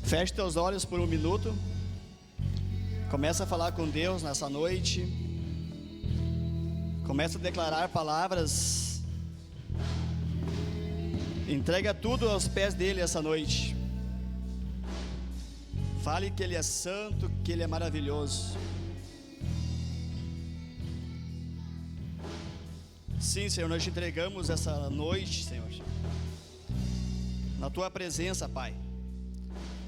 Feche teus olhos por um minuto. Começa a falar com Deus nessa noite. Começa a declarar palavras. Entrega tudo aos pés dele essa noite. Fale que ele é santo, que ele é maravilhoso. Sim, Senhor, nós te entregamos essa noite, Senhor, na tua presença, Pai.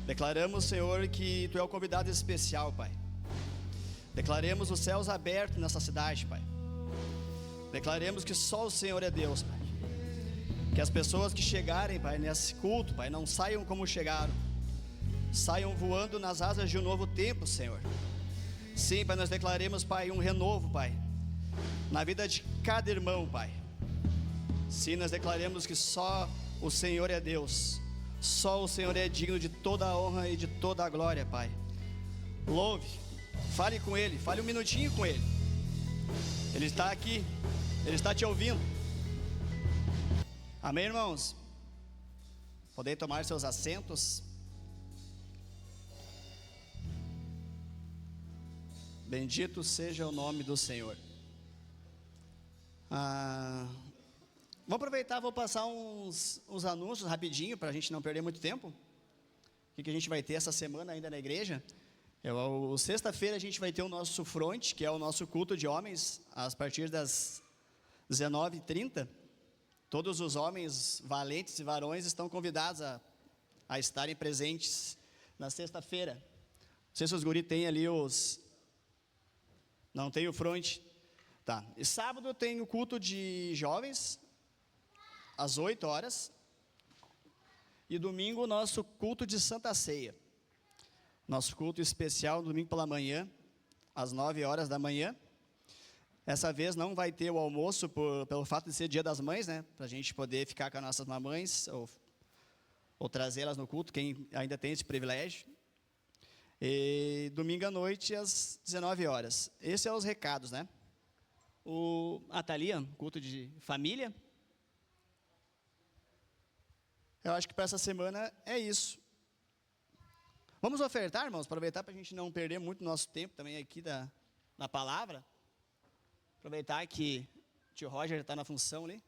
Declaramos, Senhor, que tu é o convidado especial, Pai. Declaremos os céus abertos nessa cidade, Pai. Declaremos que só o Senhor é Deus, Pai. Que as pessoas que chegarem, Pai, nesse culto, Pai, não saiam como chegaram, saiam voando nas asas de um novo tempo, Senhor. Sim, Pai, nós declaremos, Pai, um renovo, Pai, na vida de cada irmão, Pai. Sim, nós declaremos que só o Senhor é Deus. Só o Senhor é digno de toda a honra e de toda a glória, Pai. Louve, fale com Ele, fale um minutinho com Ele. Ele está aqui, Ele está te ouvindo. Amém, irmãos? Podem tomar seus assentos. Bendito seja o nome do Senhor. Vou aproveitar, vou passar uns anúncios rapidinho, para a gente não perder muito tempo. O que a gente vai ter essa semana ainda na igreja? Sexta-feira a gente vai ter o nosso front, que é o nosso culto de homens, a partir das 19h30. Todos os homens valentes e varões estão convidados a estarem presentes na sexta-feira. Não sei se os guri têm ali Não tem o front. Tá. E sábado tem o culto de jovens, às 8 horas. E domingo o nosso culto de Santa Ceia. Nosso culto especial domingo pela manhã, às 9 horas da manhã. Essa vez não vai ter o almoço pelo fato de ser Dia das Mães, né? Para a gente poder ficar com as nossas mamães ou trazê-las no culto, quem ainda tem esse privilégio. E domingo à noite às 19 horas. Esses são os recados, né? A Thalia, culto de família. Eu acho que para essa semana é isso. Vamos ofertar, irmãos, aproveitar para a gente não perder muito nosso tempo também aqui na palavra. Aproveitar que o tio Roger está na função ali.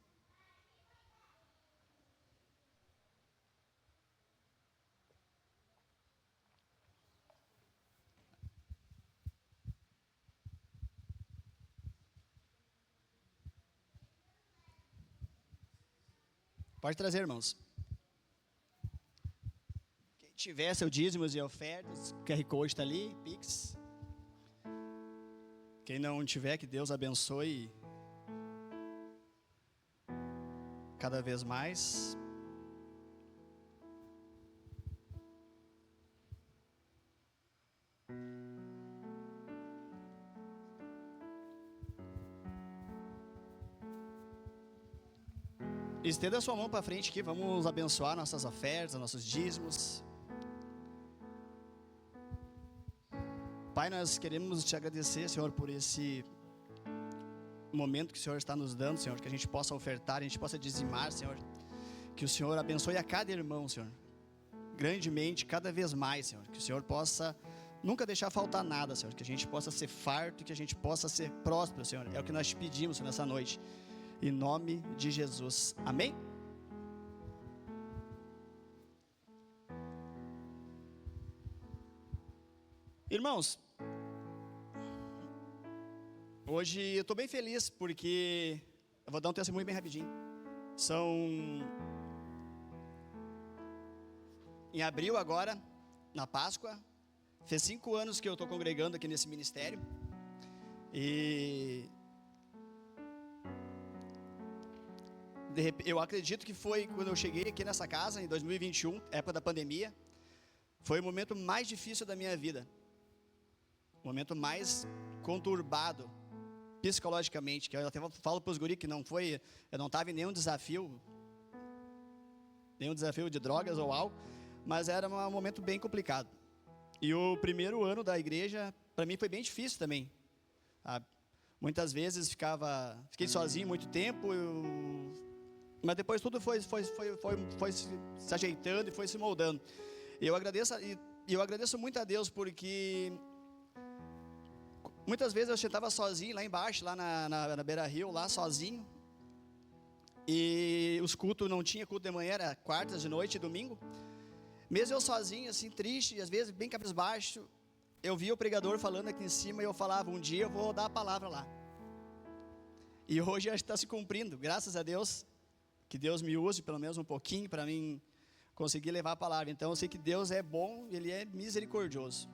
Pode trazer, irmãos. Quem tiver seu dízimos e ofertas, o QR Code está ali, Pix. Quem não tiver, que Deus abençoe cada vez mais. Estenda a sua mão para frente aqui, vamos abençoar nossas ofertas, nossos dízimos. Pai, nós queremos te agradecer, Senhor, por esse momento que o Senhor está nos dando, Senhor, que a gente possa ofertar, a gente possa dizimar, Senhor. Que o Senhor abençoe a cada irmão, Senhor, grandemente, cada vez mais, Senhor. Que o Senhor possa nunca deixar faltar nada, Senhor. Que a gente possa ser farto e que a gente possa ser próspero, Senhor. É o que nós te pedimos nessa noite. Em nome de Jesus. Amém? Irmãos, hoje eu estou bem feliz porque eu vou dar um testemunho bem rapidinho. Em abril agora, na Páscoa, fez 5 anos que eu estou congregando aqui nesse ministério. E eu acredito que foi quando eu cheguei aqui nessa casa, em 2021, época da pandemia. Foi o momento mais difícil da minha vida. O momento mais conturbado psicologicamente, que eu até falo para os guri que eu não estava em nenhum desafio de drogas ou álcool, mas era um momento bem complicado. E o primeiro ano da igreja, para mim, foi bem difícil também. Muitas vezes fiquei sozinho muito tempo, mas depois tudo foi se ajeitando e foi se moldando. Eu agradeço muito a Deus, porque muitas vezes eu estava sozinho lá embaixo, lá na Beira Rio, lá sozinho. E os cultos, não tinha culto de manhã, era quartas de noite e domingo. Mesmo eu sozinho, assim, triste, às vezes bem cabisbaixo, eu via o pregador falando aqui em cima e eu falava, um dia eu vou dar a palavra lá. E hoje acho que está se cumprindo, graças a Deus, que Deus me use pelo menos um pouquinho para mim conseguir levar a palavra. Então eu sei que Deus é bom, Ele é misericordioso.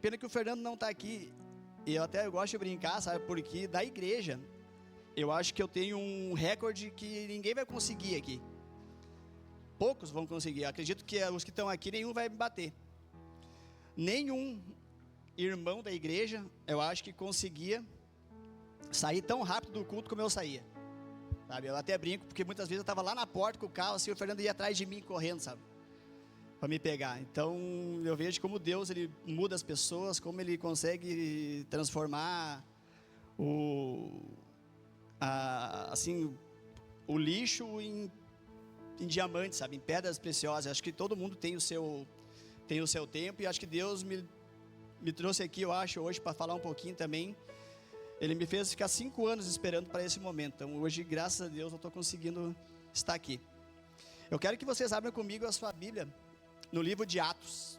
Pena que o Fernando não está aqui, e eu até gosto de brincar, sabe, porque da igreja, eu acho que eu tenho um recorde que ninguém vai conseguir aqui. Poucos vão conseguir, eu acredito que os que estão aqui, nenhum vai me bater. Nenhum irmão da igreja, eu acho que conseguia sair tão rápido do culto como eu saía, sabe? Eu até brinco, porque muitas vezes eu estava lá na porta com o carro, assim, o Fernando ia atrás de mim correndo, sabe, para me pegar. Então eu vejo como Deus, Ele muda as pessoas, como Ele consegue transformar assim, o lixo em diamante, sabe, em pedras preciosas. Acho que todo mundo tem o seu tempo, e acho que Deus me trouxe aqui, eu acho, hoje para falar um pouquinho também. Ele me fez ficar 5 anos esperando para esse momento. Então hoje, graças a Deus, eu estou conseguindo estar aqui. Eu quero que vocês abram comigo a sua Bíblia no livro de Atos.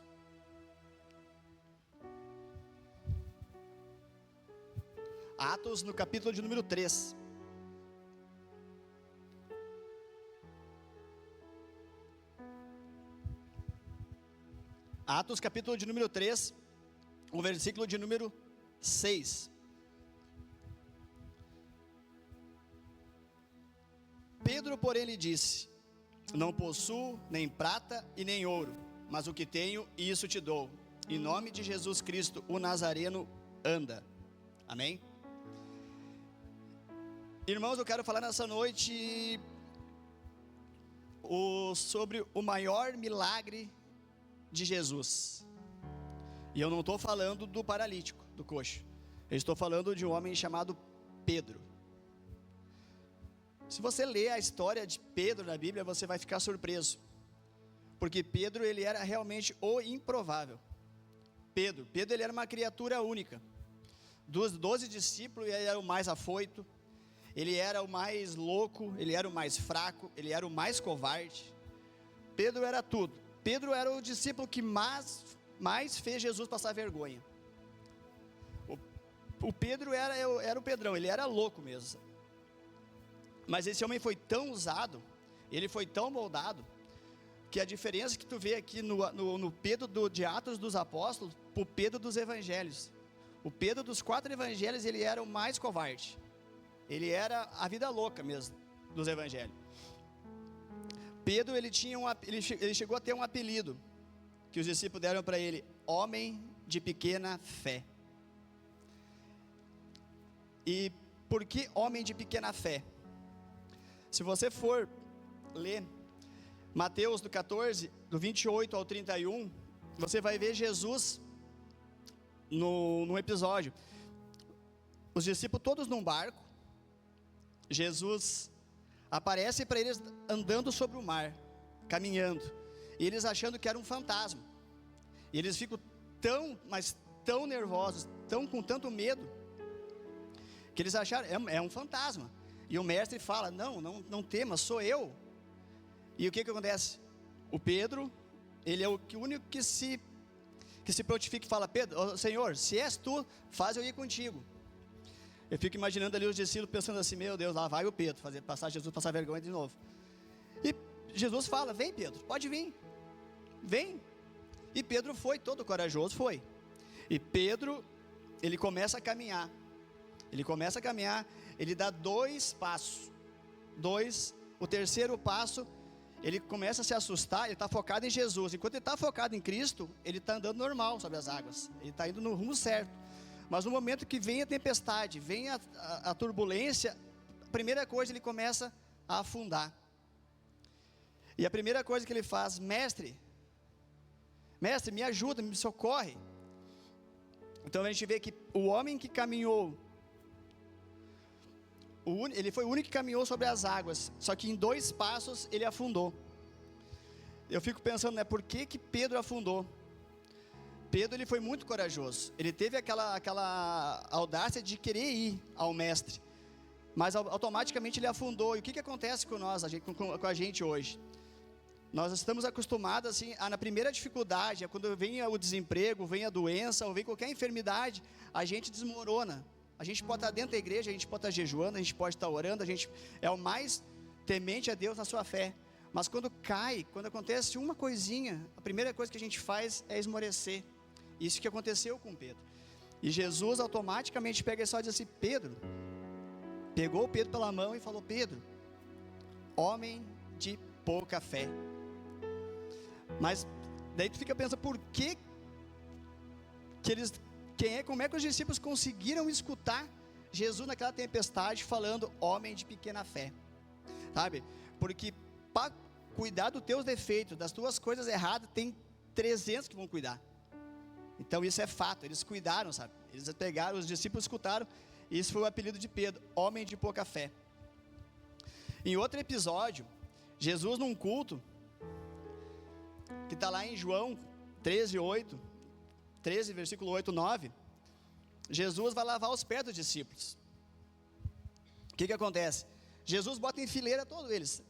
Atos, no capítulo de número 3. Atos, capítulo de número 3, o versículo de número 6. Pedro, porém, lhe disse: não possuo nem prata e nem ouro, mas o que tenho, isso te dou. Em nome de Jesus Cristo, o Nazareno, anda. Amém? Irmãos, eu quero falar nessa noite sobre o maior milagre de Jesus. E eu não estou falando do paralítico, do coxo. Eu estou falando de um homem chamado Pedro. Se você ler a história de Pedro na Bíblia, você vai ficar surpreso. Porque Pedro, ele era realmente o improvável. Pedro ele era uma criatura única. Dos 12 discípulos, ele era o mais afoito, ele era o mais louco, ele era o mais fraco, ele era o mais covarde. Pedro era tudo. Pedro era o discípulo que mais fez Jesus passar vergonha. O Pedro era o Pedrão, ele era louco mesmo. Mas esse homem foi tão usado, ele foi tão moldado, que a diferença que tu vê aqui no Pedro de Atos dos Apóstolos, para o Pedro dos Evangelhos. O Pedro dos 4 Evangelhos, ele era o mais covarde. Ele era a vida louca mesmo dos Evangelhos. Pedro, ele chegou a ter um apelido, que os discípulos deram para ele: homem de pequena fé. E por que homem de pequena fé? Se você for ler Mateus do 14, do 28 ao 31, você vai ver Jesus no episódio. Os discípulos todos num barco, Jesus aparece para eles andando sobre o mar, caminhando, e eles achando que era um fantasma. E eles ficam tão nervosos, com tanto medo, que eles acharam, é um fantasma. E o mestre fala: não tema, sou eu. E o que acontece? O Pedro, ele é o único que se prontifica e fala: Pedro, oh, Senhor, se és tu, faz eu ir contigo. Eu fico imaginando ali os discípulos pensando assim: meu Deus, lá vai o Pedro passar Jesus, passar vergonha de novo. E Jesus fala: vem Pedro, pode vir, vem. E Pedro foi, todo corajoso foi. E Pedro, ele começa a caminhar. Ele dá 2 passos. O terceiro passo, ele começa a se assustar, ele está focado em Jesus. Enquanto ele está focado em Cristo, ele está andando normal sobre as águas. Ele está indo no rumo certo. Mas no momento que vem a tempestade, vem a turbulência, a primeira coisa, ele começa a afundar. E a primeira coisa que ele faz: mestre, me ajuda, me socorre. Então a gente vê que o homem que caminhou, ele foi o único que caminhou sobre as águas, só que em 2 passos ele afundou. eu fico pensando, né, por que Pedro afundou? Pedro, ele foi muito corajoso, ele teve aquela audácia de querer ir ao mestre, mas automaticamente ele afundou. E o que acontece com nós, com a gente hoje? Nós estamos acostumados assim, na primeira dificuldade, quando vem o desemprego, vem a doença, ou vem qualquer enfermidade, a gente desmorona. A gente pode estar dentro da igreja, a gente pode estar jejuando, a gente pode estar orando, a gente é o mais temente a Deus na sua fé. Mas quando cai, quando acontece uma coisinha, a primeira coisa que a gente faz é esmorecer. Isso que aconteceu com Pedro. E Jesus automaticamente pega e só diz assim: Pedro, pegou o Pedro pela mão e falou: Pedro, homem de pouca fé. Mas daí tu fica pensando, por que eles, como é que os discípulos conseguiram escutar Jesus naquela tempestade falando homem de pequena fé? Sabe? Porque para cuidar dos teus defeitos, das tuas coisas erradas, tem 300 que vão cuidar. Então isso é fato, eles cuidaram, sabe? Eles pegaram, os discípulos escutaram, e isso foi o apelido de Pedro, homem de pouca fé. Em outro episódio, Jesus num culto, que está lá em João 13, versículo 8, 9, Jesus vai lavar os pés dos discípulos. O que acontece? Jesus bota em fileira todos eles.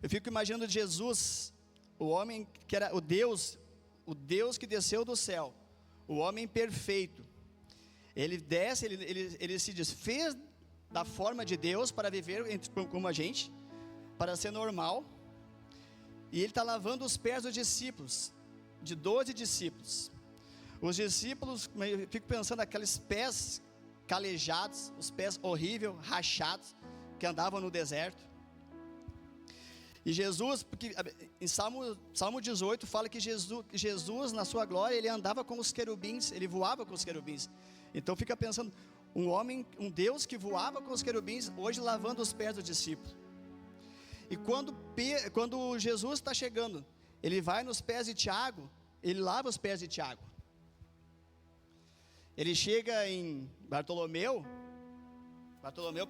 Eu fico imaginando Jesus, o homem que era o Deus que desceu do céu, o homem perfeito. Ele desce, ele se desfez da forma de Deus para viver como a gente, para ser normal. E ele está lavando os pés dos discípulos, de 12 discípulos. Os discípulos, eu fico pensando, aqueles pés calejados, os pés horríveis, rachados, que andavam no deserto. E Jesus, porque em Salmo 18 fala que Jesus na sua glória, ele andava com os querubins, ele voava com os querubins. Então fica pensando, um Deus que voava com os querubins, hoje lavando os pés do discípulo. E quando Jesus está chegando, ele vai nos pés de Tiago, ele lava os pés de Tiago. Ele chega em Bartolomeu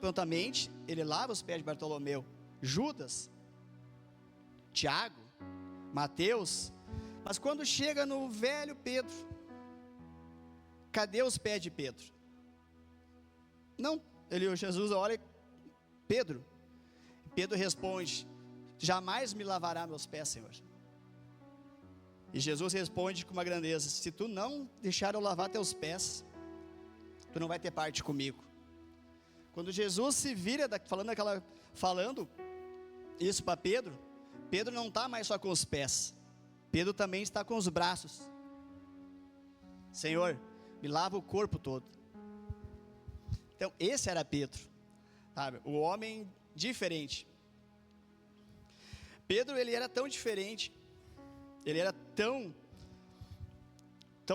prontamente, ele lava os pés de Bartolomeu. Judas, Tiago, Mateus. Mas quando chega no velho Pedro, cadê os pés de Pedro? Não, Jesus olha, Pedro responde: jamais me lavará meus pés, Senhor. E Jesus responde com uma grandeza: se tu não deixar eu lavar teus pés, tu não vai ter parte comigo. Quando Jesus se vira falando isso para Pedro, Pedro não está mais só com os pés, Pedro também está com os braços. Senhor, me lava o corpo todo. Então esse era Pedro, sabe? O homem diferente. Pedro, ele era tão diferente, ele era tão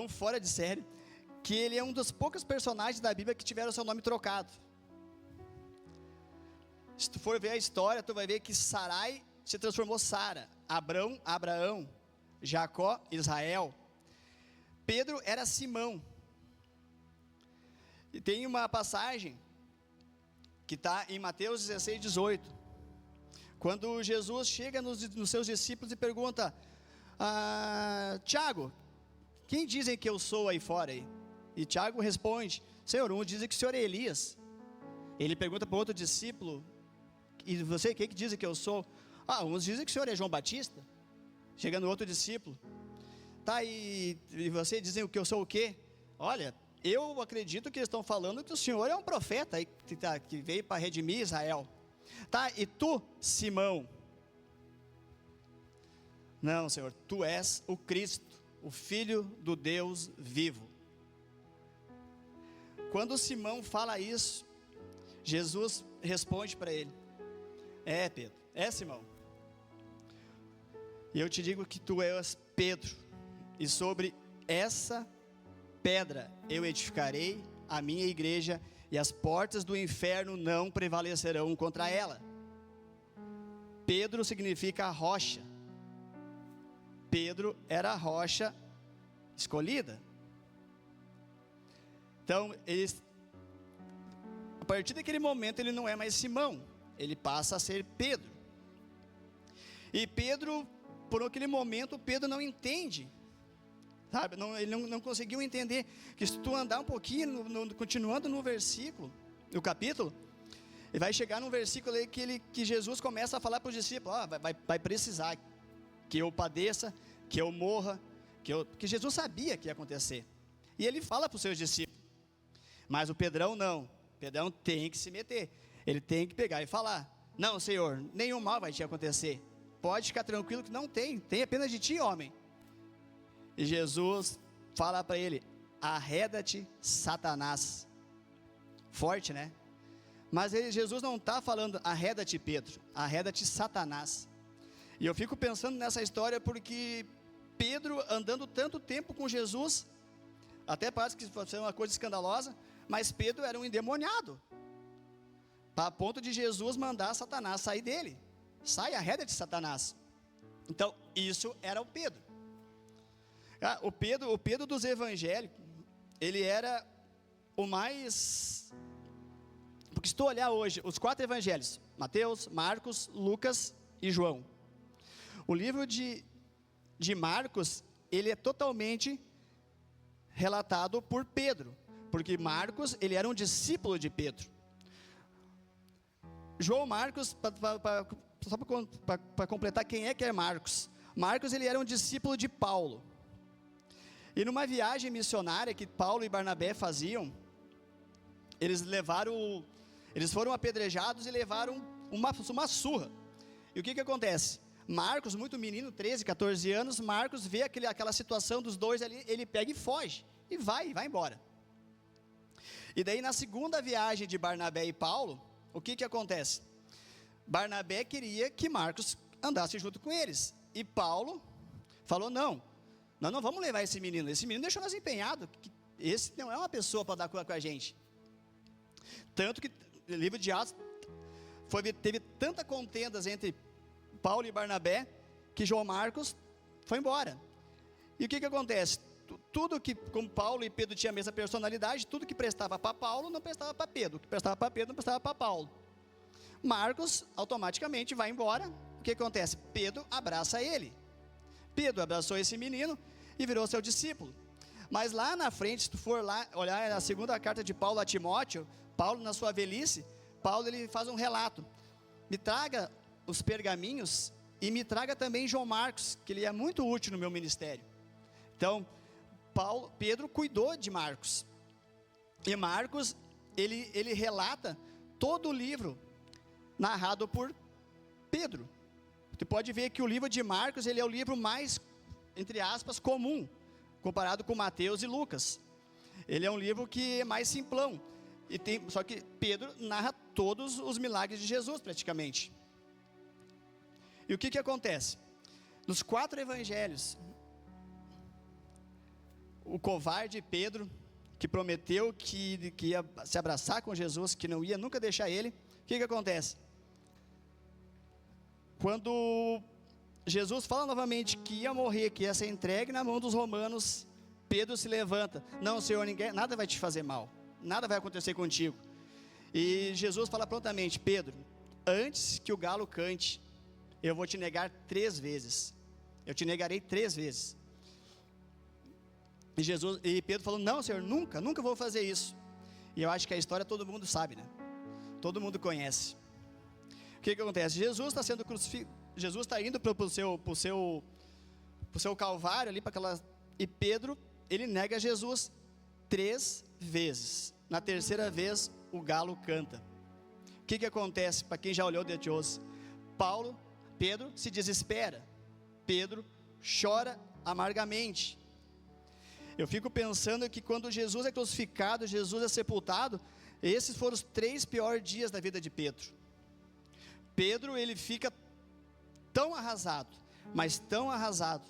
fora de série, que ele é um dos poucos personagens da Bíblia que tiveram seu nome trocado. Se tu for ver a história, tu vai ver que Sarai se transformou Sara, Abraão, Jacó, Israel. Pedro era Simão. E tem uma passagem que está em Mateus 16, 18, quando Jesus chega nos seus discípulos e pergunta: Tiago, quem dizem que eu sou aí fora? E Tiago responde: Senhor, uns dizem que o Senhor é Elias. Ele pergunta para outro discípulo: e você, quem que dizem que eu sou? Uns dizem que o Senhor é João Batista. Chega no outro discípulo: tá, e você dizem que eu sou o quê? Olha, eu acredito que eles estão falando que o Senhor é um profeta aí, que veio para redimir Israel. Tá, e tu, Simão? Não, Senhor, tu és o Cristo, o Filho do Deus vivo. Quando Simão fala isso, Jesus responde para ele: é, Pedro, é, Simão. E eu te digo que tu és Pedro, e sobre essa pedra eu edificarei a minha igreja, e as portas do inferno não prevalecerão contra ela. Pedro significa rocha. Pedro era a rocha escolhida. Então, a partir daquele momento, ele não é mais Simão, ele passa a ser Pedro. E Pedro por aquele momento, Pedro não entende, sabe? Ele não conseguiu entender que se tu andar um pouquinho, continuando no versículo, no capítulo, ele vai chegar num versículo aí que Jesus começa a falar para os discípulos: vai precisar que eu padeça, que eu morra, que Jesus sabia que ia acontecer. E ele fala para os seus discípulos. Mas o Pedrão não. O Pedrão tem que se meter. Ele tem que pegar e falar: não, Senhor, nenhum mal vai te acontecer. Pode ficar tranquilo que não tem apenas de ti, homem. E Jesus fala para ele: arreda-te, Satanás. Forte, né? Mas Jesus não está falando arreda-te, Pedro, arreda-te, Satanás. E eu fico pensando nessa história porque Pedro, andando tanto tempo com Jesus, até parece que foi uma coisa escandalosa, mas Pedro era um endemoniado, a ponto de Jesus mandar Satanás sair dele. Sai, arreda-te, Satanás. Então, isso era o Pedro. O Pedro dos evangelhos, ele era o mais... Porque se tu olhar hoje, os 4 evangelhos, Mateus, Marcos, Lucas e João. O livro de Marcos, ele é totalmente relatado por Pedro, porque Marcos, ele era um discípulo de Pedro. João Marcos, só para completar quem é que é Marcos. Marcos, ele era um discípulo de Paulo. E numa viagem missionária que Paulo e Barnabé faziam, eles foram apedrejados e levaram uma surra. E o que acontece? Marcos, muito menino, 13, 14 anos, Marcos vê aquela situação dos dois ali, ele pega e foge, e vai embora. E daí na segunda viagem de Barnabé e Paulo, o que acontece? Barnabé queria que Marcos andasse junto com eles, e Paulo falou: não, nós não vamos levar esse menino deixou nós empenhados, esse não é uma pessoa para dar com a gente. Tanto que o livro de Atos teve tanta contendas entre Paulo e Barnabé, que João Marcos foi embora. E o que acontece? Tudo que, como Paulo e Pedro tinham a mesma personalidade, tudo que prestava para Paulo não prestava para Pedro, o que prestava para Pedro não prestava para Paulo. Marcos automaticamente vai embora. O que acontece? Pedro abraça ele. Pedro abraçou esse menino e virou seu discípulo. Mas lá na frente, se tu for lá olhar na segunda carta de Paulo a Timóteo, Paulo na sua velhice, Paulo ele faz um relato: me traga os pergaminhos e me traga também João Marcos, que ele é muito útil no meu ministério. Então, Pedro cuidou de Marcos, e Marcos, ele relata todo o livro narrado por Pedro. Você pode ver que o livro de Marcos, ele é o livro mais, entre aspas, comum, comparado com Mateus e Lucas. Ele é um livro que é mais simplão, só que Pedro narra todos os milagres de Jesus, praticamente. E o que acontece? Nos 4 evangelhos, o covarde Pedro, que prometeu que ia se abraçar com Jesus, que não ia nunca deixar ele, o que acontece? Quando Jesus fala novamente que ia morrer, que ia ser entregue na mão dos romanos, Pedro se levanta: não, Senhor, nada vai te fazer mal, nada vai acontecer contigo. E Jesus fala prontamente: Pedro, antes que o galo cante, eu vou te negar 3 vezes, eu te negarei 3 vezes. E Pedro falou: não, Senhor, nunca vou fazer isso. E eu acho que a história todo mundo sabe, né? Todo mundo conhece. O que acontece? Jesus está sendo crucificado, Jesus está indo para o seu calvário ali, e Pedro, ele nega Jesus 3 vezes. Na 3ª vez, o galo canta. O que acontece? Para quem já olhou de Deus, Pedro se desespera, Pedro chora amargamente. Eu fico pensando que quando Jesus é crucificado, Jesus é sepultado, esses foram os 3 piores dias da vida de Pedro. Pedro, ele fica tão arrasado, mas tão arrasado,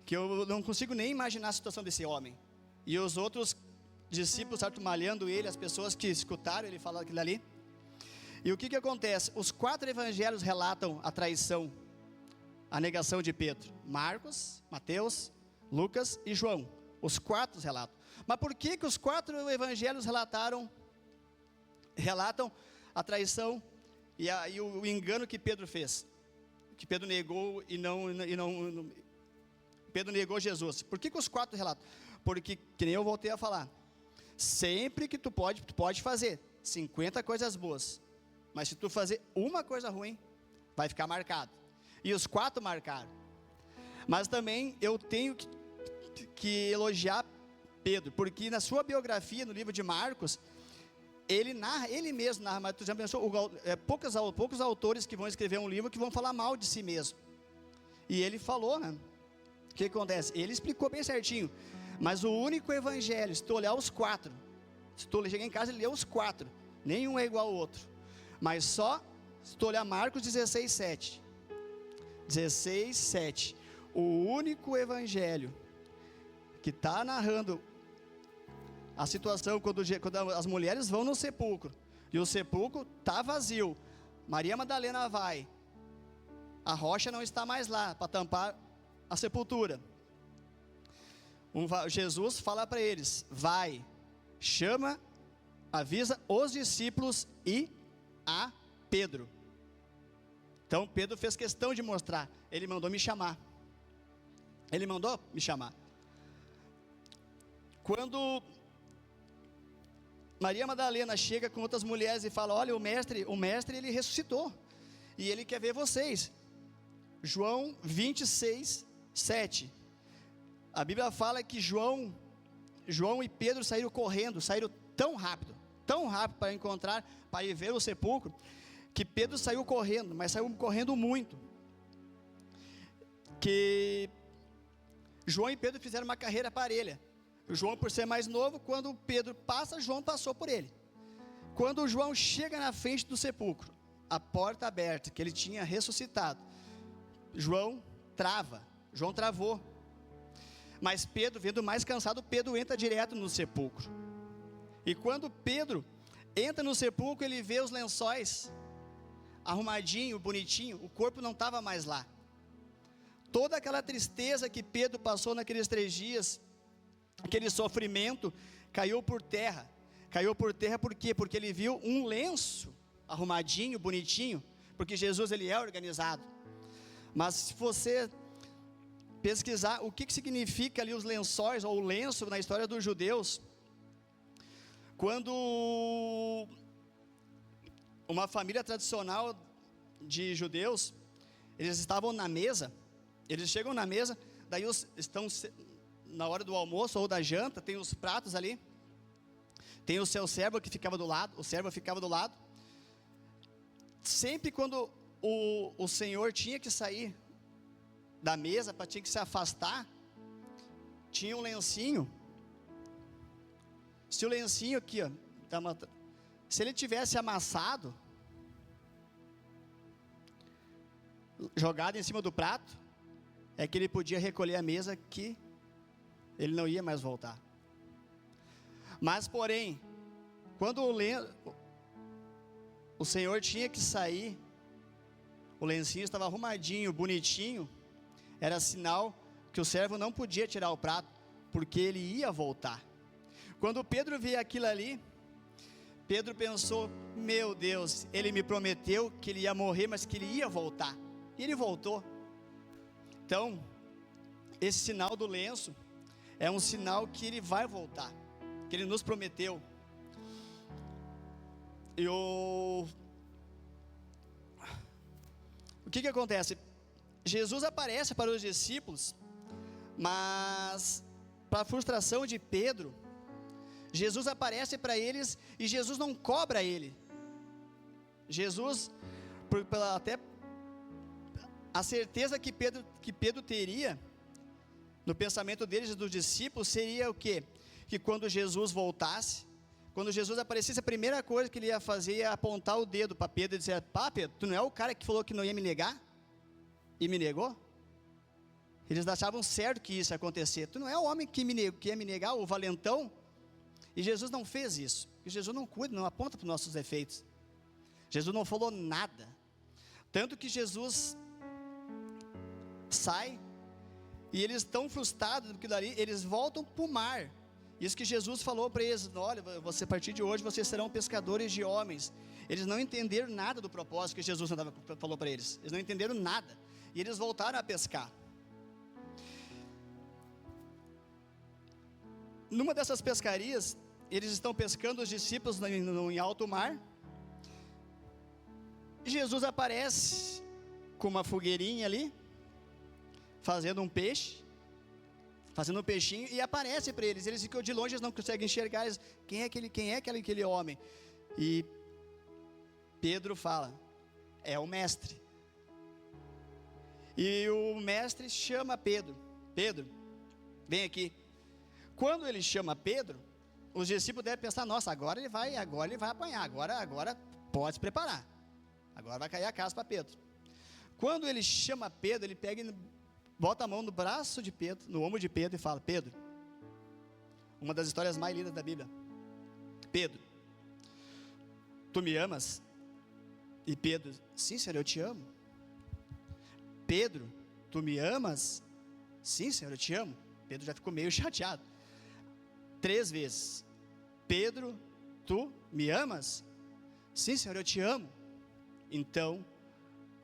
que eu não consigo nem imaginar a situação desse homem. E os outros discípulos estavam malhando ele, as pessoas que escutaram ele falar aquilo ali. E o que acontece? Os 4 evangelhos relatam a traição, a negação de Pedro: Marcos, Mateus, Lucas e João. Os 4 relatam. Mas por que os 4 evangelhos relatam a traição e o engano que Pedro fez? Pedro negou Pedro negou Jesus. Por que os 4 relatos? Porque, que nem eu voltei a falar, sempre que tu pode fazer 50 coisas boas, mas se tu fazer uma coisa ruim, vai ficar marcado. E os 4 marcaram. Mas também eu tenho que elogiar Pedro, porque na sua biografia, no livro de Marcos, ele mesmo narra, mas tu já pensou, poucos autores que vão escrever um livro que vão falar mal de si mesmo. E ele falou, né? O que acontece? Ele explicou bem certinho, mas o único evangelho, se tu olhar os 4, se tu chegar em casa e ler os 4, nenhum é igual ao outro, mas só, se tu olhar Marcos 16:7, o único evangelho que está narrando a situação quando as mulheres vão no sepulcro, e o sepulcro está vazio, Maria Madalena vai, a rocha não está mais lá, para tampar a sepultura, Jesus fala para eles, vai, chama, avisa os discípulos e a Pedro. Então Pedro fez questão de mostrar, ele mandou me chamar, quando Maria Madalena chega com outras mulheres e fala, olha, o mestre ele ressuscitou, e ele quer ver vocês. João 26:7, a Bíblia fala que João e Pedro saíram correndo, saíram tão rápido para ir ver o sepulcro, que Pedro saiu correndo, mas saiu correndo muito, que João e Pedro fizeram uma carreira parelha. João, por ser mais novo, quando Pedro passa, João passou por ele. Quando João chega na frente do sepulcro, a porta aberta, que ele tinha ressuscitado, João travou. Mas Pedro, vendo mais cansado, Pedro entra direto no sepulcro. E quando Pedro entra no sepulcro, ele vê os lençóis arrumadinho, bonitinho, o corpo não estava mais lá. Toda aquela tristeza que Pedro passou naqueles 3 dias, aquele sofrimento, caiu por terra. Por quê? Porque ele viu um lenço arrumadinho, bonitinho, porque Jesus ele é organizado. Mas se você pesquisar o que significa ali os lençóis, ou o lenço na história dos judeus, quando uma família tradicional de judeus, eles estavam na mesa, eles chegam na mesa, daí estão na hora do almoço ou da janta, tem os pratos ali, tem o seu servo que ficava do lado, sempre quando o Senhor tinha que sair da mesa, tinha que se afastar, tinha um lencinho, se o lencinho aqui, ó, se ele tivesse amassado, jogado em cima do prato, é que ele podia recolher a mesa, que ele não ia mais voltar. Mas porém, quando o Senhor tinha que sair, o lencinho estava arrumadinho, bonitinho, era sinal que o servo não podia tirar o prato, porque ele ia voltar. Quando Pedro via aquilo ali, Pedro pensou, meu Deus, ele me prometeu que ele ia morrer, mas que ele ia voltar, e ele voltou. Então, esse sinal do lenço é um sinal que ele vai voltar, que ele nos prometeu. O que acontece? Jesus aparece para os discípulos, mas para a frustração de Pedro, Jesus aparece para eles e Jesus não cobra ele. Jesus, até a certeza que Pedro teria no pensamento deles, dos discípulos, seria o quê? Que quando Jesus voltasse, quando Jesus aparecesse, a primeira coisa que ele ia fazer ia apontar o dedo para Pedro e dizer, pá, Pedro, tu não é o cara que falou que não ia me negar? E me negou? Eles achavam certo que isso ia acontecer. Tu não é o homem que ia me negar, o valentão? E Jesus não fez isso, porque Jesus não cuida, não aponta para os nossos defeitos. Jesus não falou nada, tanto que Jesus sai, e eles estão frustrados, porque dali eles voltam para o mar. Isso que Jesus falou para eles, olha, a partir de hoje vocês serão pescadores de homens. Eles não entenderam nada do propósito que Jesus falou para eles, eles não entenderam nada. e eles voltaram a pescar. Numa dessas pescarias, eles estão pescando, os discípulos em alto mar. Jesus aparece com uma fogueirinha ali, fazendo um peixe, fazendo um peixinho, e aparece para eles. Eles ficam de longe, eles não conseguem enxergar. Eles, quem é aquele homem? E Pedro fala: é o mestre. E o mestre chama Pedro: Pedro, vem aqui. Quando ele chama Pedro, os discípulos devem pensar: nossa, agora ele vai apanhar, agora pode se preparar, agora vai cair a casa para Pedro. Quando ele chama Pedro, ele pega e bota a mão no braço de Pedro, no ombro de Pedro, e fala: Pedro, uma das histórias mais lindas da Bíblia, Pedro, tu me amas? E Pedro: sim, Senhor, eu te amo. Pedro, tu me amas? Sim, Senhor, eu te amo. Pedro já ficou meio chateado. 3 vezes: Pedro, tu me amas? Sim, Senhor, eu te amo. Então,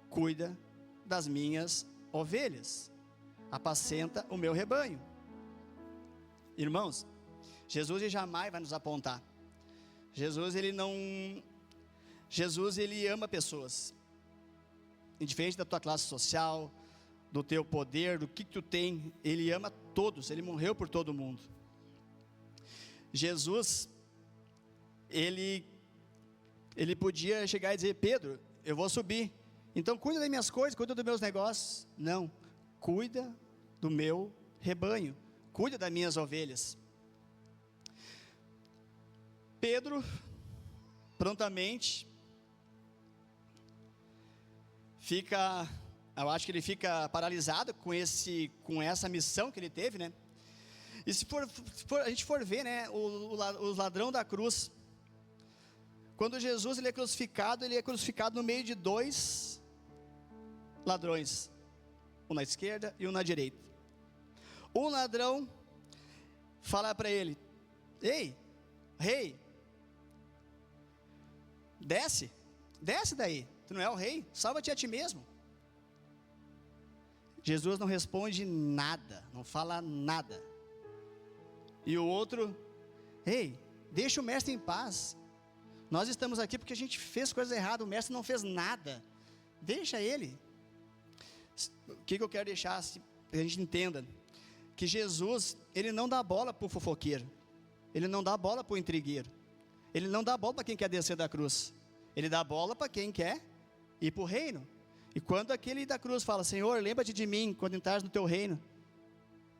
cuida das minhas ovelhas, apacenta o meu rebanho. Irmãos, Jesus ele jamais vai nos apontar. Jesus ele ama pessoas, indiferente da tua classe social, do teu poder, do que tu tem. Ele ama todos, ele morreu por todo mundo. Jesus, ele podia chegar e dizer: Pedro, eu vou subir, então cuida das minhas coisas, cuida dos meus negócios. Não, cuida do meu rebanho, cuida das minhas ovelhas. Pedro, prontamente, eu acho que ele fica paralisado com essa missão que ele teve, né? E se a gente for ver, né, o ladrão da cruz, quando Jesus ele é crucificado no meio de 2 ladrões, um na esquerda e um na direita. Um ladrão fala para ele: ei, rei, desce daí, tu não é o rei, salva-te a ti mesmo. Jesus não responde nada, não fala nada. E o outro: ei, deixa o mestre em paz, nós estamos aqui porque a gente fez coisa errada, o mestre não fez nada, deixa ele. O que eu quero deixar, para a gente entenda, que Jesus, ele não dá bola para o fofoqueiro, ele não dá bola para o intrigueiro, ele não dá bola para quem quer descer da cruz, ele dá bola para quem quer ir para o reino. E quando aquele da cruz fala: Senhor, lembra-te de mim quando entrares no teu reino,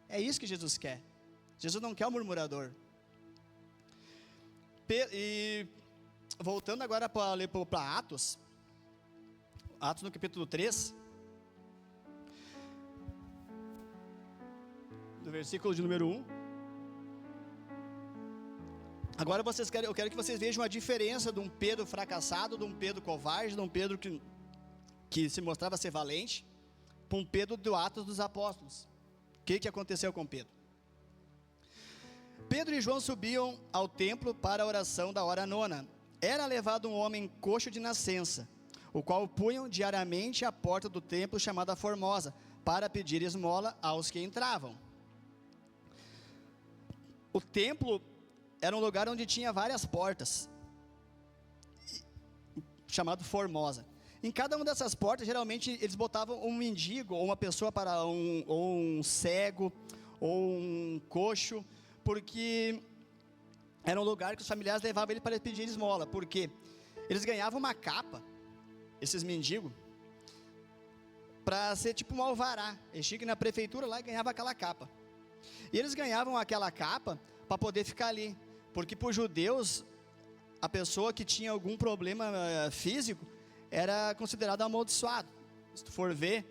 é isso que Jesus quer. Jesus não quer o murmurador. E voltando agora para Atos no capítulo 3, no versículo de número 1. Agora eu quero que vocês vejam a diferença de um Pedro fracassado, de um Pedro covarde, de um Pedro que se mostrava ser valente, para um Pedro do Atos dos Apóstolos. O que aconteceu com Pedro? Pedro e João subiam ao templo para a oração da hora nona. Era levado um homem coxo de nascença, o qual punham diariamente à porta do templo chamada Formosa, para pedir esmola aos que entravam. O templo era um lugar onde tinha várias portas, chamado Formosa. Em cada uma dessas portas, geralmente, eles botavam um mendigo, ou uma pessoa ou um cego, ou um coxo, porque era um lugar que os familiares levavam ele para pedir esmola, porque eles ganhavam uma capa, esses mendigos, para ser tipo um alvará. Eles chegam na prefeitura lá e ganhavam aquela capa. E eles ganhavam aquela capa para poder ficar ali, porque para os judeus, a pessoa que tinha algum problema físico era considerado amaldiçoado. Se tu for ver,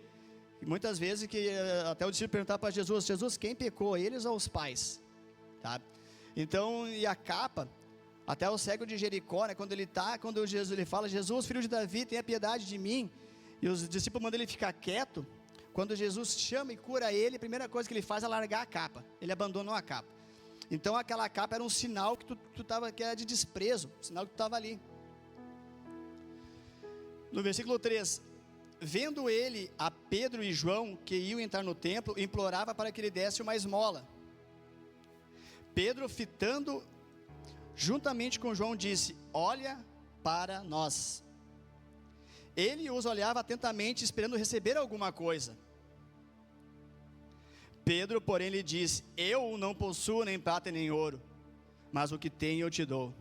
muitas vezes que até o discípulo perguntava para Jesus: Jesus, quem pecou, eles ou os pais? Tá? Então, e a capa, até o cego de Jericó, né, quando Jesus ele fala: Jesus, filho de Davi, tenha piedade de mim, e os discípulos mandam ele ficar quieto. Quando Jesus chama e cura ele, a primeira coisa que ele faz é largar a capa. Ele abandonou a capa. Então aquela capa era um sinal que era de desprezo, um sinal que tu estava ali. No versículo 3, vendo ele a Pedro e João que iam entrar no templo, implorava para que lhe desse uma esmola. Pedro, fitando juntamente com João, disse: olha para nós. Ele os olhava atentamente, esperando receber alguma coisa. Pedro, porém, lhe disse: eu não possuo nem prata nem ouro, mas o que tenho eu te dou.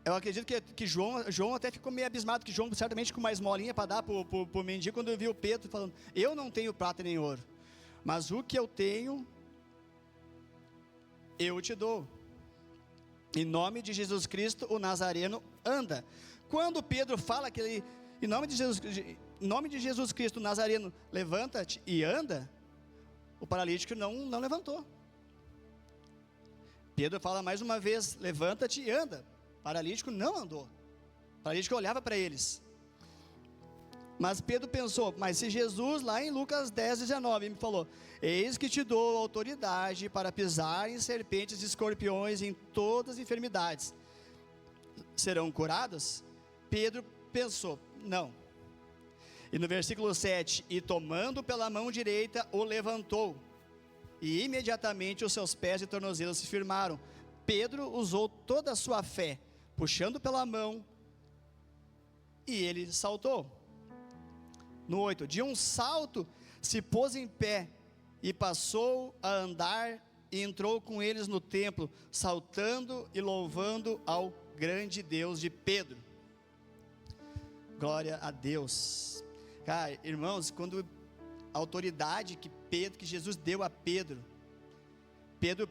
Eu acredito que João até ficou meio abismado, que João certamente com uma esmolinha para dar para o mendigo, quando viu Pedro falando: eu não tenho prata nem ouro, mas o que eu tenho eu te dou. Em nome de Jesus Cristo, o Nazareno, anda. Quando Pedro fala que ele, em nome de Jesus Cristo, o Nazareno, levanta-te e anda, o paralítico não levantou. Pedro fala mais uma vez: levanta-te e anda. O paralítico não andou. O paralítico olhava para eles. Mas Pedro pensou: mas se Jesus, lá em Lucas 10:19, me falou: eis que te dou autoridade para pisar em serpentes e escorpiões, em todas as enfermidades serão curadas? Pedro pensou: não. E no versículo 7, e tomando pela mão direita, o levantou, e imediatamente os seus pés e tornozelos se firmaram. Pedro usou toda a sua fé, puxando pela mão, e ele saltou. No 8, de um salto se pôs em pé, e passou a andar, e entrou com eles no templo, saltando e louvando ao grande Deus de Pedro. Glória a Deus. Cara, irmãos, quando a autoridade que Jesus deu a Pedro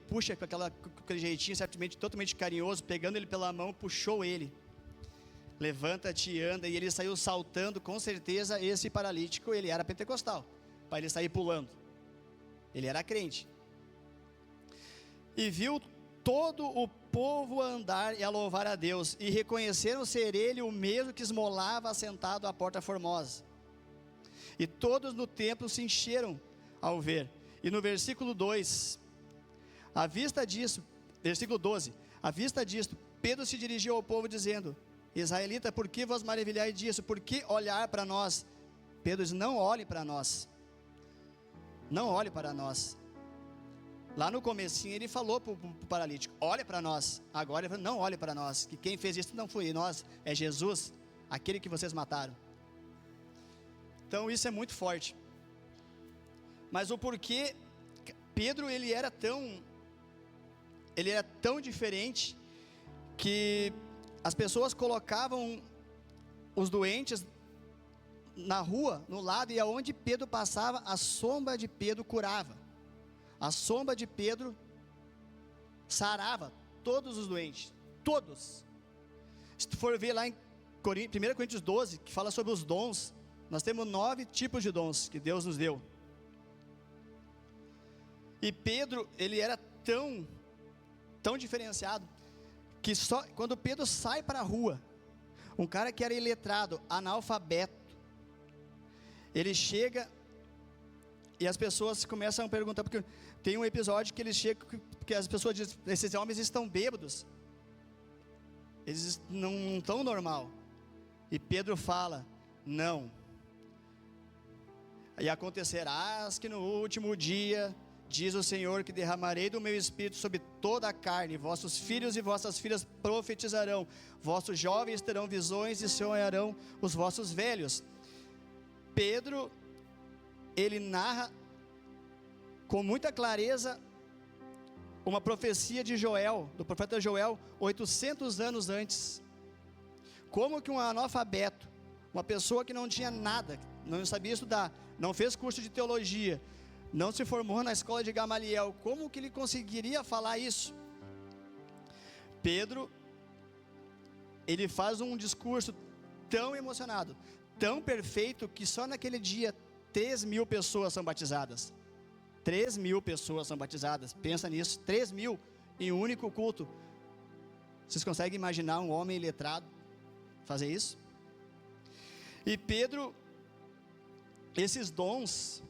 puxa com aquele jeitinho, certamente totalmente carinhoso, pegando ele pela mão, puxou ele: levanta-te e anda. E ele saiu saltando. Com certeza esse paralítico, ele era pentecostal, para ele sair pulando. Ele era crente. E viu todo o povo a andar e a louvar a Deus, e reconheceram ser ele o mesmo que esmolava assentado à porta formosa. E todos no templo se encheram ao ver. E no versículo 2, à vista disso, versículo 12, à vista disto, Pedro se dirigiu ao povo dizendo: israelita, por que vos maravilhai disso? Por que olhar para nós? Pedro diz: não olhe para nós. Não olhe para nós. Lá no comecinho ele falou para o paralítico: olha para nós. Agora ele falou: não olhe para nós, que quem fez isso não foi nós, é Jesus, aquele que vocês mataram. Então isso é muito forte. Mas o porquê Pedro ele era tão diferente, que as pessoas colocavam os doentes na rua, no lado, e aonde Pedro passava, a sombra de Pedro curava. A sombra de Pedro sarava todos os doentes, todos. Se tu for ver lá em 1 Coríntios 12, que fala sobre os dons, nós temos 9 tipos de dons que Deus nos deu. E Pedro, ele era tão diferenciado, que só quando Pedro sai para a rua, um cara que era iletrado, analfabeto, ele chega e as pessoas começam a perguntar, porque tem um episódio que eles chegam, que as pessoas dizem: esses homens estão bêbados, eles não estão normal. E Pedro fala: não. E acontecerás que no último dia, diz o Senhor, que derramarei do meu espírito sobre toda a carne, vossos filhos e vossas filhas profetizarão, vossos jovens terão visões e sonharão os vossos velhos. Pedro, ele narra com muita clareza uma profecia de Joel, do profeta Joel, 800 anos antes. Como que um analfabeto, uma pessoa que não tinha nada, não sabia estudar, não fez curso de teologia, não se formou na escola de Gamaliel, como que ele conseguiria falar isso? Pedro, ele faz um discurso tão emocionado, tão perfeito, que só naquele dia 3.000 pessoas são batizadas. 3.000 pessoas são batizadas. Pensa nisso, 3.000 em um único culto. Vocês conseguem imaginar um homem iletrado fazer isso? E Pedro, esses dons,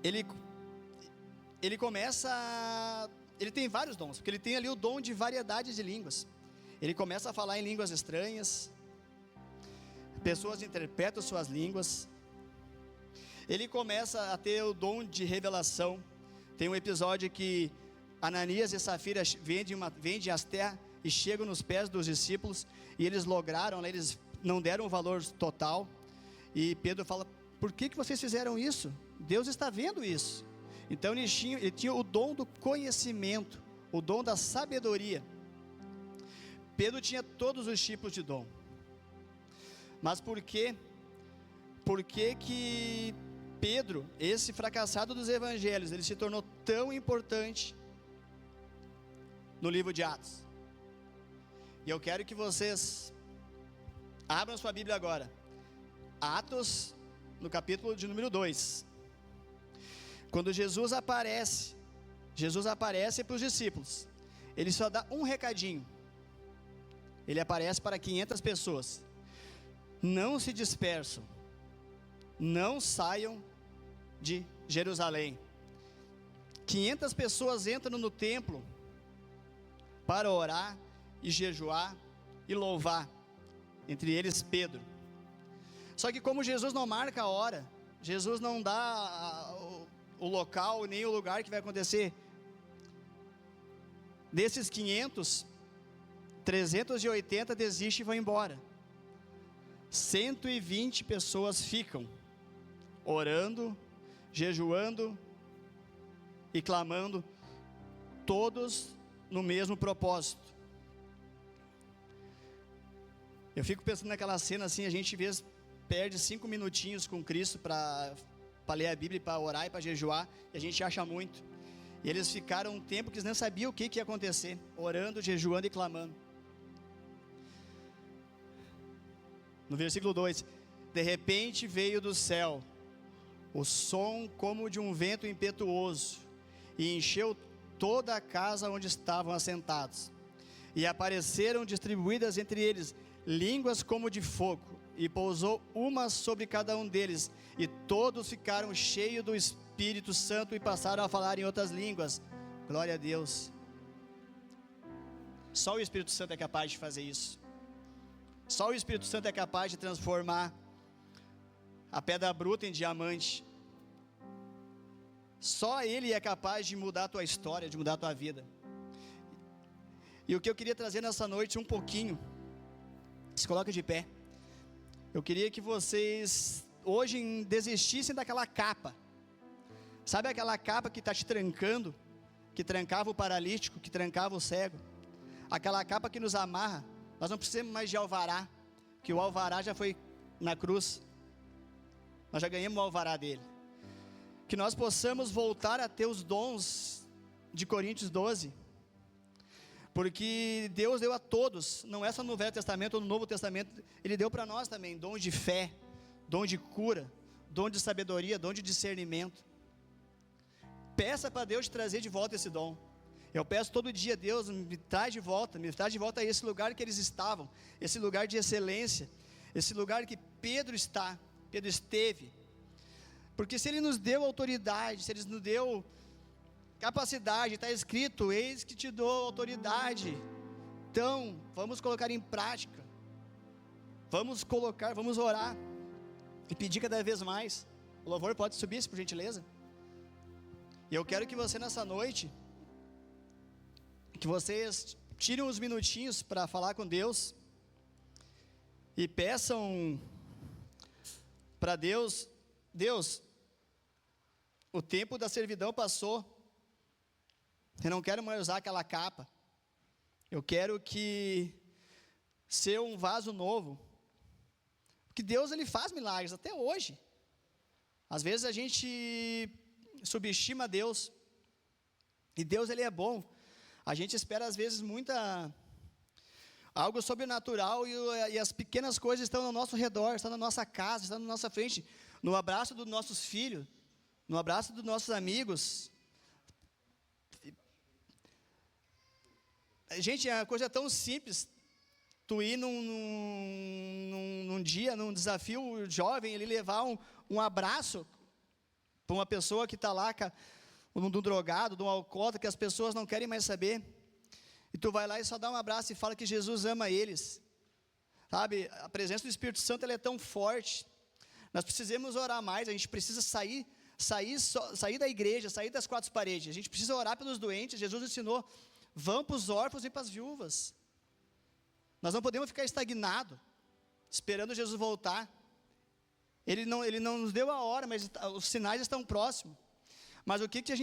ele começa, ele tem vários dons, porque ele tem ali o dom de variedade de línguas. Ele começa a falar em línguas estranhas. pessoas interpretam suas línguas. Ele começa a ter o dom de revelação. Tem um episódio que Ananias e Safira vendem as terras e chegam nos pés dos discípulos, e eles lograram, eles não deram o valor total, e Pedro fala: por que vocês fizeram isso? Deus está vendo isso. Então ele tinha o dom do conhecimento, o dom da sabedoria. Pedro tinha todos os tipos de dom. Mas por que Pedro, esse fracassado dos evangelhos, ele se tornou tão importante no livro de Atos? E eu quero que vocês abram sua Bíblia agora, Atos, no capítulo de número 2. Quando Jesus aparece para os discípulos, ele só dá um recadinho. Ele aparece para 500 pessoas: não se dispersam, não saiam de Jerusalém. 500 pessoas entram no templo para orar e jejuar e louvar, entre eles Pedro. Só que como Jesus não marca a hora, Jesus não dá o local nem o lugar que vai acontecer, desses 500, 380 desistem e vão embora. 120 pessoas ficam orando, jejuando e clamando, todos no mesmo propósito. Eu fico pensando naquela cena assim, a gente às vezes perde 5 minutinhos com Cristo para ler a Bíblia, para orar e para jejuar, e a gente acha muito. E eles ficaram um tempo que eles nem sabiam o que ia acontecer, orando, jejuando e clamando. No versículo 2: de repente veio do céu o som como de um vento impetuoso, e encheu toda a casa onde estavam assentados. E apareceram distribuídas entre eles línguas como de fogo, e pousou uma sobre cada um deles, e todos ficaram cheios do Espírito Santo e passaram a falar em outras línguas. Glória a Deus. Só o Espírito Santo é capaz de fazer isso. Só o Espírito Santo é capaz de transformar a pedra bruta em diamante. Só Ele é capaz de mudar a tua história, de mudar a tua vida. E o que eu queria trazer nessa noite um pouquinho, se coloca de pé. Eu queria que vocês hoje desistissem daquela capa. Sabe aquela capa que está te trancando, que trancava o paralítico, que trancava o cego? Aquela capa que nos amarra. Nós não precisamos mais de alvará, que o alvará já foi na cruz. Nós já ganhamos o alvará dele. Que nós possamos voltar a ter os dons de Coríntios 12. Porque Deus deu a todos, não é só no Velho Testamento ou no Novo Testamento, Ele deu para nós também dom de fé, dom de cura, dom de sabedoria, dom de discernimento. Peça para Deus te trazer de volta esse dom. Eu peço todo dia: Deus, me traz de volta a esse lugar que eles estavam, esse lugar de excelência, esse lugar que Pedro esteve. Porque se Ele nos deu autoridade, se Ele nos deu capacidade, está escrito: eis que te dou autoridade. Então, vamos colocar em prática, vamos orar, e pedir cada vez mais. O louvor pode subir, por gentileza. E eu quero que você nessa noite, que vocês tirem uns minutinhos para falar com Deus, e peçam para Deus: Deus, o tempo da servidão passou, eu não quero mais usar aquela capa, eu quero ser um vaso novo, porque Deus, Ele faz milagres até hoje. Às vezes a gente subestima Deus, e Deus, Ele é bom. A gente espera às vezes algo sobrenatural, e as pequenas coisas estão ao nosso redor, estão na nossa casa, estão na nossa frente, no abraço dos nossos filhos, no abraço dos nossos amigos. Gente, é uma coisa tão simples, tu ir num dia, num desafio jovem, ele levar um abraço para uma pessoa que está lá, de um drogado, de um alcoólatra, que as pessoas não querem mais saber, e tu vai lá e só dá um abraço e fala que Jesus ama eles. Sabe, a presença do Espírito Santo, ela é tão forte. Nós precisamos orar mais, a gente precisa sair da igreja, sair das quatro paredes. A gente precisa orar pelos doentes. Jesus ensinou, vão para os órfãos e para as viúvas. Nós não podemos ficar estagnados, esperando Jesus voltar. Ele não nos deu a hora, mas os sinais estão próximos. Mas o que a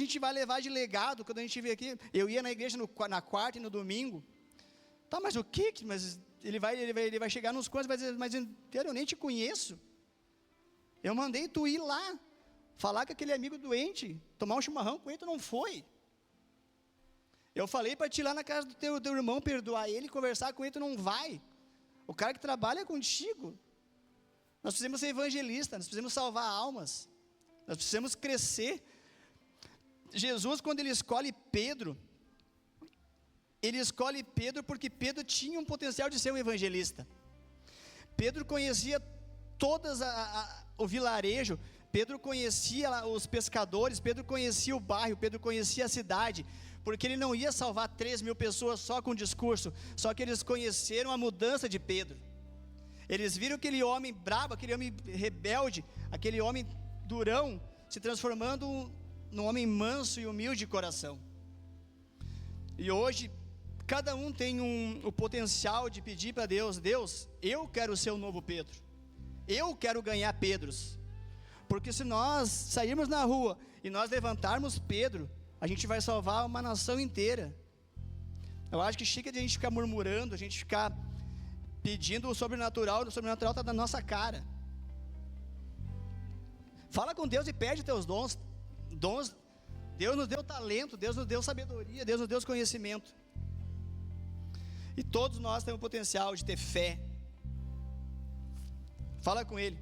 gente vai levar de legado quando a gente vê aqui? Eu ia na igreja na quarta e no domingo. Tá, mas o que? Mas ele vai chegar nos quantos e vai dizer, mas eu nem te conheço. Eu mandei tu ir lá, falar com aquele amigo doente, tomar um chimarrão com ele, tu não foi. Eu falei para te ir lá na casa do teu irmão, perdoar ele, conversar com ele, tu não vai. O cara que trabalha contigo. Nós precisamos ser evangelistas, nós precisamos salvar almas. Nós precisamos crescer. Jesus, quando ele escolhe Pedro porque Pedro tinha um potencial de ser um evangelista. Pedro conhecia o vilarejo, Pedro conhecia os pescadores, Pedro conhecia o bairro, Pedro conhecia a cidade, porque ele não ia salvar 3.000 pessoas só com discurso, só que eles conheceram a mudança de Pedro. Eles viram aquele homem brabo, aquele homem rebelde, aquele homem durão, se transformando num homem manso e humilde de coração. E hoje, cada um tem o potencial de pedir para Deus, eu quero ser o novo Pedro, eu quero ganhar Pedros, porque se nós sairmos na rua e nós levantarmos Pedro, a gente vai salvar uma nação inteira. Eu acho que chega de a gente ficar murmurando, a gente ficar pedindo o sobrenatural está na nossa cara. Fala com Deus e pede teus dons. Deus nos deu talento, Deus nos deu sabedoria, Deus nos deu conhecimento. E todos nós temos o potencial de ter fé. Fala com Ele.